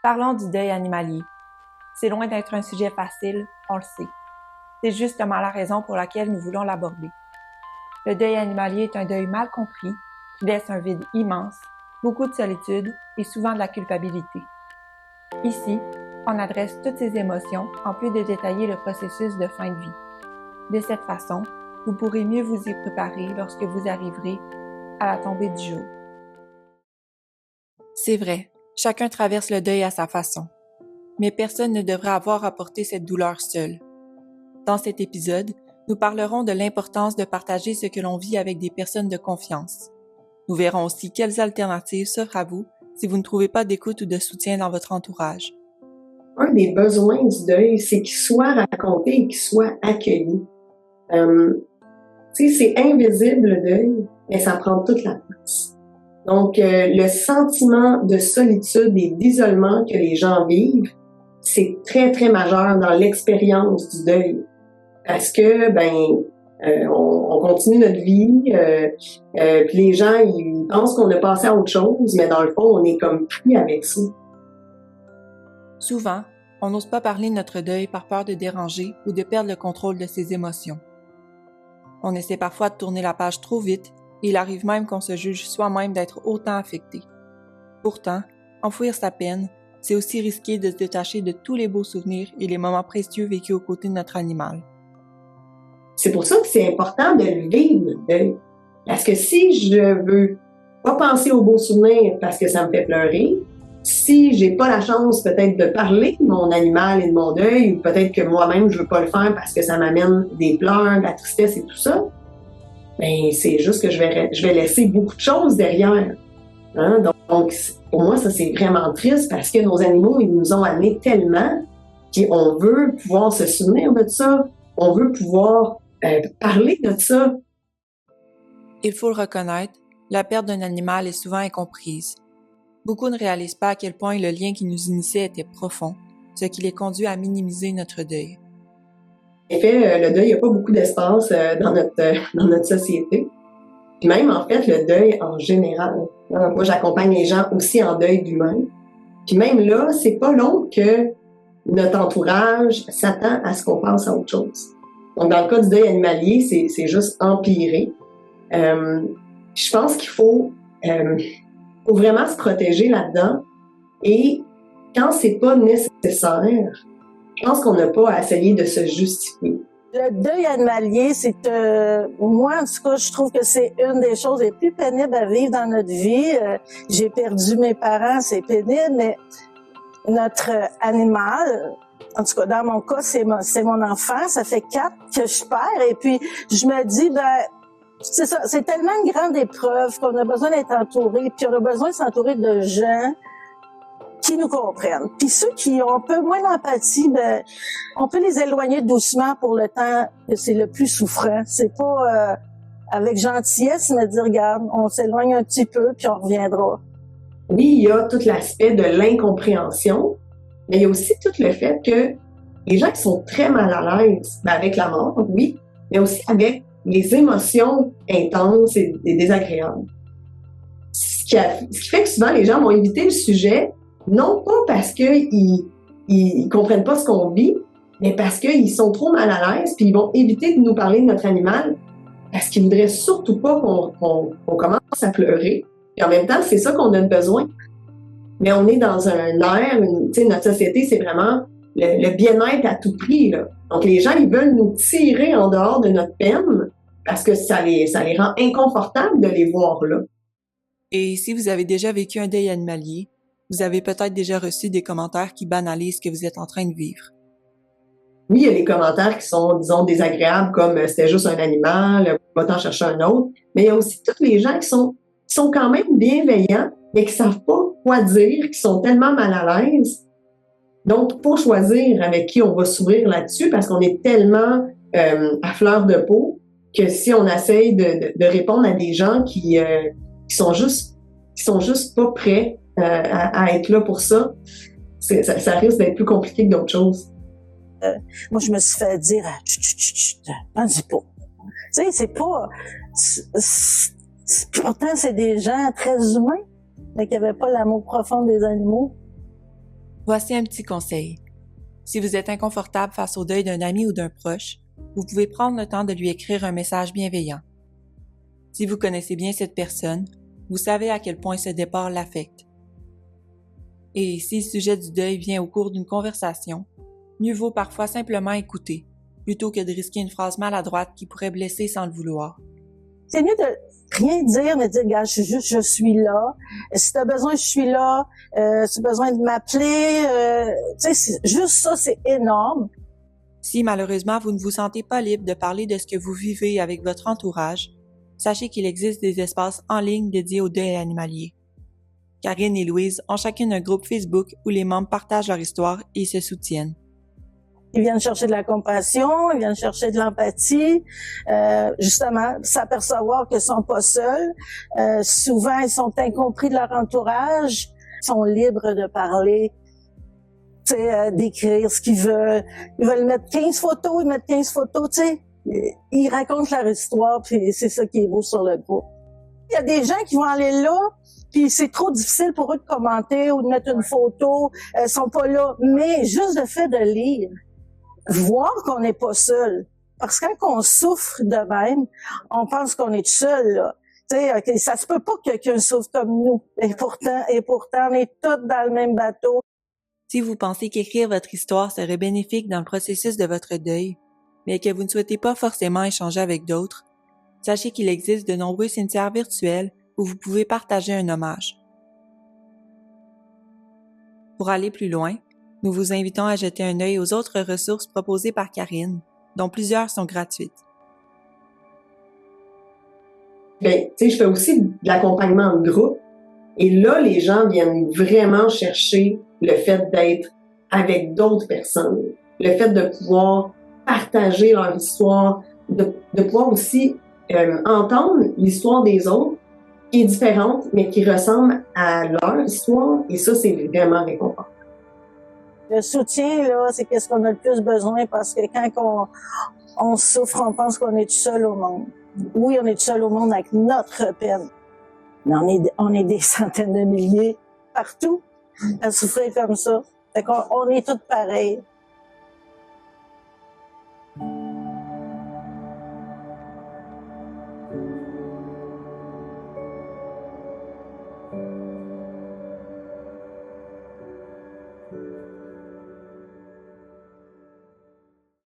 Parlons du deuil animalier. C'est loin d'être un sujet facile, on le sait. C'est justement la raison pour laquelle nous voulons l'aborder. Le deuil animalier est un deuil mal compris, qui laisse un vide immense, beaucoup de solitude et souvent de la culpabilité. Ici, on adresse toutes ces émotions en plus de détailler le processus de fin de vie. De cette façon, vous pourrez mieux vous y préparer lorsque vous arriverez à la tombée du jour. C'est vrai, chacun traverse le deuil à sa façon, mais personne ne devrait avoir à porter cette douleur seul. Dans cet épisode, nous parlerons de l'importance de partager ce que l'on vit avec des personnes de confiance. Nous verrons aussi quelles alternatives s'offrent à vous si vous ne trouvez pas d'écoute ou de soutien dans votre entourage. Un des besoins du deuil, c'est qu'il soit raconté et qu'il soit accueilli. C'est invisible le deuil, mais ça prend toute la place. Donc, le sentiment de solitude et d'isolement que les gens vivent, c'est très, très majeur dans l'expérience du deuil. Parce que, on continue notre vie, puis les gens, ils pensent qu'on a passé à autre chose, mais dans le fond, on est comme pris avec ça. Souvent, on n'ose pas parler de notre deuil par peur de déranger ou de perdre le contrôle de ses émotions. On essaie parfois de tourner la page trop vite et il arrive même qu'on se juge soi-même d'être autant affecté. Pourtant, enfouir sa peine, c'est aussi risquer de se détacher de tous les beaux souvenirs et les moments précieux vécus aux côtés de notre animal. C'est pour ça que c'est important de le vivre, le deuil. Parce que si je veux pas penser aux beaux souvenirs parce que ça me fait pleurer, si j'ai pas la chance peut-être de parler de mon animal et de mon deuil, ou peut-être que moi-même je veux pas le faire parce que ça m'amène des pleurs, de la tristesse et tout ça, ben c'est juste que je vais laisser beaucoup de choses derrière. Hein? Donc pour moi ça c'est vraiment triste parce que nos animaux ils nous ont amené tellement qu'on veut pouvoir se souvenir de ça, on veut pouvoir parler de ça. Il faut le reconnaître, la perte d'un animal est souvent incomprise. Beaucoup ne réalisent pas à quel point le lien qui nous initiait était profond, ce qui les conduit à minimiser notre deuil. En effet, le deuil, il n'y a pas beaucoup d'espace dans notre société. Puis même, en fait, le deuil en général. Moi, j'accompagne les gens aussi en deuil d'humain. Puis même là, c'est pas long que notre entourage s'attend à ce qu'on pense à autre chose. Donc, dans le cas du deuil animalier, c'est juste empiré. Je pense qu'il faut vraiment se protéger là-dedans. Et quand c'est pas nécessaire, je pense qu'on n'a pas à essayer de se justifier. Le deuil animalier, c'est moi, en tout cas, je trouve que c'est une des choses les plus pénibles à vivre dans notre vie. J'ai perdu mes parents, c'est pénible, mais notre animal, en tout cas, dans mon cas, c'est mon enfant. Ça fait 4 que je perds. Et puis, je me dis, c'est ça, c'est tellement une grande épreuve qu'on a besoin d'être entouré. Puis, on a besoin de s'entourer de gens qui nous comprennent. Puis ceux qui ont un peu moins d'empathie, on peut les éloigner doucement pour le temps que c'est le plus souffrant. C'est pas avec gentillesse, mais dire, regarde, on s'éloigne un petit peu, puis on reviendra. Oui, il y a tout l'aspect de l'incompréhension, mais il y a aussi tout le fait que les gens qui sont très mal à l'aise avec la mort, oui, mais aussi avec les émotions intenses et désagréables. Ce qui fait que souvent, les gens vont éviter le sujet, non pas parce qu'ils comprennent pas ce qu'on vit, mais parce qu'ils sont trop mal à l'aise, puis ils vont éviter de nous parler de notre animal parce qu'ils voudraient surtout pas qu'on commence à pleurer. Et en même temps, c'est ça qu'on a besoin. Mais on est dans un air, notre société, c'est vraiment le bien-être à tout prix, là. Donc les gens, ils veulent nous tirer en dehors de notre peine parce que ça les rend inconfortables de les voir là. Et si vous avez déjà vécu un deuil animalier, vous avez peut-être déjà reçu des commentaires qui banalisent ce que vous êtes en train de vivre. Oui, il y a des commentaires qui sont, disons, désagréables, comme « c'était juste un animal, va t'en chercher un autre ». Mais il y a aussi tous les gens qui sont quand même bienveillants, mais qui savent pas quoi dire, qui sont tellement mal à l'aise. Donc, pour choisir avec qui on va s'ouvrir là-dessus, parce qu'on est tellement à fleur de peau, que si on essaye de répondre à des gens qui sont juste pas prêts à être là pour ça, ça risque d'être plus compliqué que d'autres choses. Moi, je me suis fait dire, n'en dis pas. Tu sais, c'est pas... Pourtant, c'est des gens très humains, mais qui n'avaient pas l'amour profond des animaux. Voici un petit conseil. Si vous êtes inconfortable face au deuil d'un ami ou d'un proche, vous pouvez prendre le temps de lui écrire un message bienveillant. Si vous connaissez bien cette personne, vous savez à quel point ce départ l'affecte. Et si le sujet du deuil vient au cours d'une conversation, mieux vaut parfois simplement écouter, plutôt que de risquer une phrase maladroite qui pourrait blesser sans le vouloir. C'est mieux de rien dire, mais dire, regarde, je suis là. Si tu as besoin, je suis là. Si tu as besoin de m'appeler, juste ça, c'est énorme. Si malheureusement vous ne vous sentez pas libre de parler de ce que vous vivez avec votre entourage, sachez qu'il existe des espaces en ligne dédiés au deuil animalier. Karine et Louise ont chacune un groupe Facebook où les membres partagent leur histoire et se soutiennent. Ils viennent chercher de la compassion, ils viennent chercher de l'empathie, justement, s'apercevoir qu'ils sont pas seuls. Souvent, ils sont incompris de leur entourage, ils sont libres de parler, d'écrire ce qu'ils veulent. Ils veulent mettre 15 photos, ils mettent 15 photos, tu sais. Ils racontent leur histoire, puis c'est ça qui est beau sur le groupe. Il y a des gens qui vont aller là, puis c'est trop difficile pour eux de commenter ou de mettre une photo, ils sont pas là. Mais juste le fait de lire, voir qu'on n'est pas seul. Parce que quand on souffre de même, on pense qu'on est seul, là. Tu sais, okay, ça se peut pas que quelqu'un souffre comme nous. Et pourtant, on est tous dans le même bateau. Si vous pensez qu'écrire votre histoire serait bénéfique dans le processus de votre deuil, mais que vous ne souhaitez pas forcément échanger avec d'autres, sachez qu'il existe de nombreux cimetières virtuels où vous pouvez partager un hommage. Pour aller plus loin, nous vous invitons à jeter un œil aux autres ressources proposées par Karine, dont plusieurs sont gratuites. Bien, tu sais, je fais aussi de l'accompagnement de groupe. Et là, les gens viennent vraiment chercher le fait d'être avec d'autres personnes, le fait de pouvoir partager leur histoire, de pouvoir aussi entendre l'histoire des autres, qui est différente, mais qui ressemble à leur histoire. Et ça, c'est vraiment réconfortant. Le soutien, là, c'est qu'est-ce qu'on a le plus besoin parce que quand on souffre, on pense qu'on est tout seul au monde. Oui, on est tout seul au monde avec notre peine. Mais on est des centaines de milliers partout à souffrir comme ça. Fait qu'on est tous pareils.